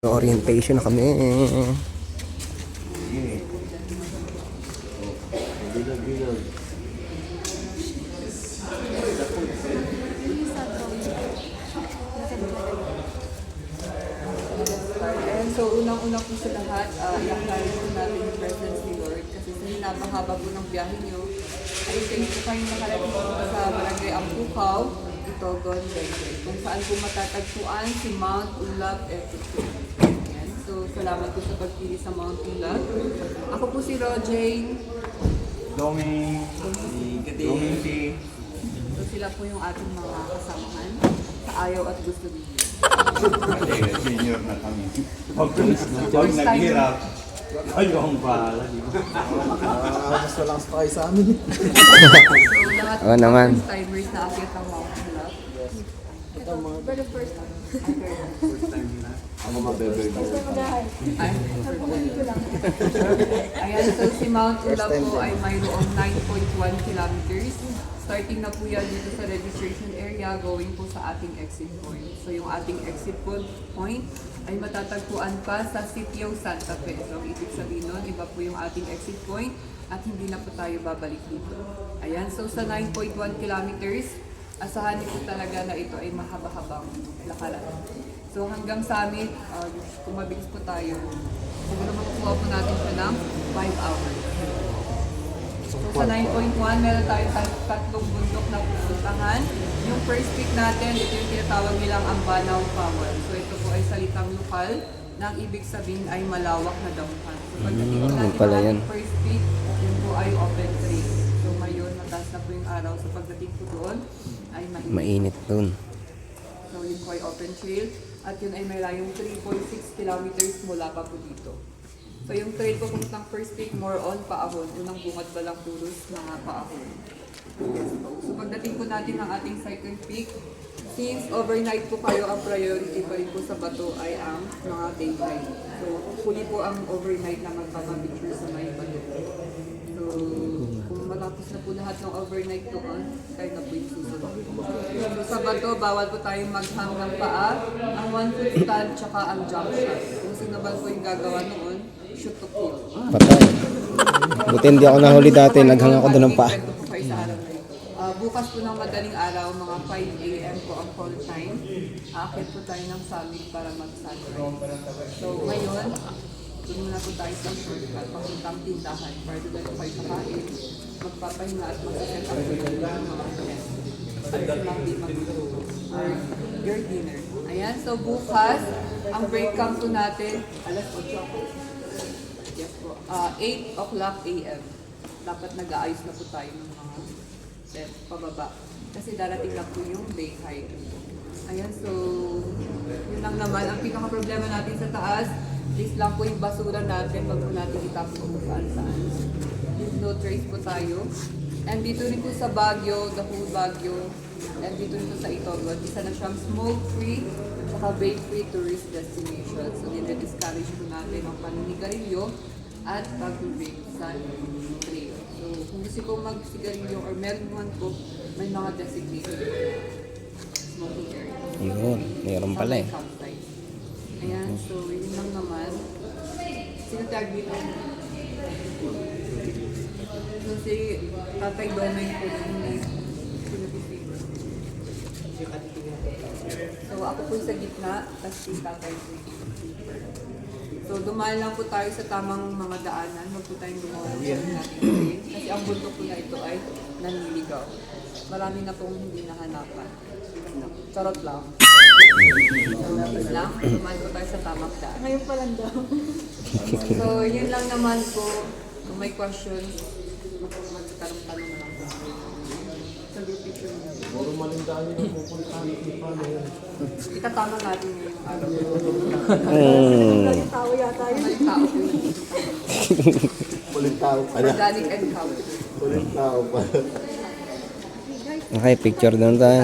Orientation na kami. And so, unang-una po sa lahat, i-acknowledge po natin yung presence ni Lord kasi sa hinabahaba po ng biyahe nyo, ay thank you kayong nakarating po sa Barangay Ampukaw, Itogon, Benguet, kung saan po matatagpuan si Mount Ulap Executive. So, salamat po sa pagpili sa Mount Ulap. Ako po si Rojane. Doming, Doming, So, sila po yung ating mga kasamahan sa ayaw at gusto ninyo. senior na kami. Pag naghirap, kayo ang bahala. Mas walang kayo sa amin. So, lahat Oo naman. first timers na akit ang Mount Ulap. Pero first time. First time na. Ako mabebe. Ayan, so si Mount Ulap po ay mayroong 9.1 kilometers. Starting na po yan dito sa registration area, going po sa ating exit point. So yung ating exit point ay matatagpuan pa sa Sitio Santa Fe. So ibig sabihin nun, iba po yung ating exit point at hindi na po tayo babalik dito. Ayan, so sa 9.1 kilometers, asahan niyo po talaga na ito ay mahaba-habang lakaran. So hanggang summit, kung mabilis po tayo, siguro makukuha po natin siya ng 5 hours. So sa 9.1, meron tayo tatlong bundok na pupuntahan. Yung first peak natin, ito yung tinatawag nilang ang Banaw Power. So ito po ay salitang lokal, na ang ibig sabihin ay malawak na damuhan. So pagdating po natin pala ang yan. first peak, yun po ay open trail. So ngayon, mataas na po yung araw. So pagdating po doon, ay Mainit dun. So yun po ay open trail. At yun ay may layong 3.6 kilometers mula pa po dito. So yung trail po puntang first peak, more on paahon. Unang bungad ba lang puros mga paahon. Yes po. So pagdating po natin ng ating second peak, since overnight po kayo, ang priority pa rin po sa bato ay ang mga day hike. So huli po ang overnight na magpapapicture sa may bato. So kung matapos na po lahat ng overnight doon, tayo na po yung susunod. So sa bato, bawal po tayong maghang ng paa, ang 1-foot stand, tsaka ang jump shot. Kung sino ba po yung gagawa noon, shoot to kill. Patay. Buti hindi ako nahuli dati. Naghang ako doon ng pa. Bukas po ng madaling araw, mga 5 a.m. po ang call time. Aakit po tayo ng summit para mag-sunrise. So ngayon, doon muna po tayo sa shortcut, papuntang tindahan. Para doon tayo kayo kakain, magpapahinga at mag-set up po yung mga guests. Para silang di mag-tulog. Or your dinner. Ayan, so bukas, ang break camp po natin, alas 8 ako. Yes po. 8 o'clock a.m. Dapat nag-aayos na po tayo ng mga set pababa. Kasi darating na po yung day hike. Ayan, so yun lang naman. Ang pinaka-problema natin sa taas, please lang po yung basura natin. Wag po natin itapon kung saan-saan. Please no trace po tayo. And dito rin po sa Baguio, the whole Baguio, and dito rin po sa Itogon, isa na siyang smoke-free at vape-free tourist destination. So nire-discourage po natin ang paninigarilyo at pag-vape sa trail. So kung gusto ko mag-sigarilyo or meron man po, may mga designated smoking area. Yun, meron pala eh. Campsite. Ayan, so yun lang naman. Sino tag dito? So si Tatay Doming po yung pinag-fever. So ako po sa gitna, tapos si Tatay po yung pinag-fever. So dumaan lang po tayo sa tamang mga daanan. Huwag po tayong gumawa ng natin train. Kasi ang bundok po na ito ay nanliligaw. Marami na pong hindi nahanapan. Charot lang. Yun lang, dumaan po tayo sa tamang daan. Ngayon pa lang daw. So yun lang naman po. Kung may questions, magtatanong-tanong na lang po. Sa group picture mo. Puro malindahan yung pupuntahan ng paano yan. Itatama natin yung araw. Yung tao yata yun. May tao po yun. Ulit tao pala. Organic encounter. Ulit tao pala. Okay, picture doon tayo.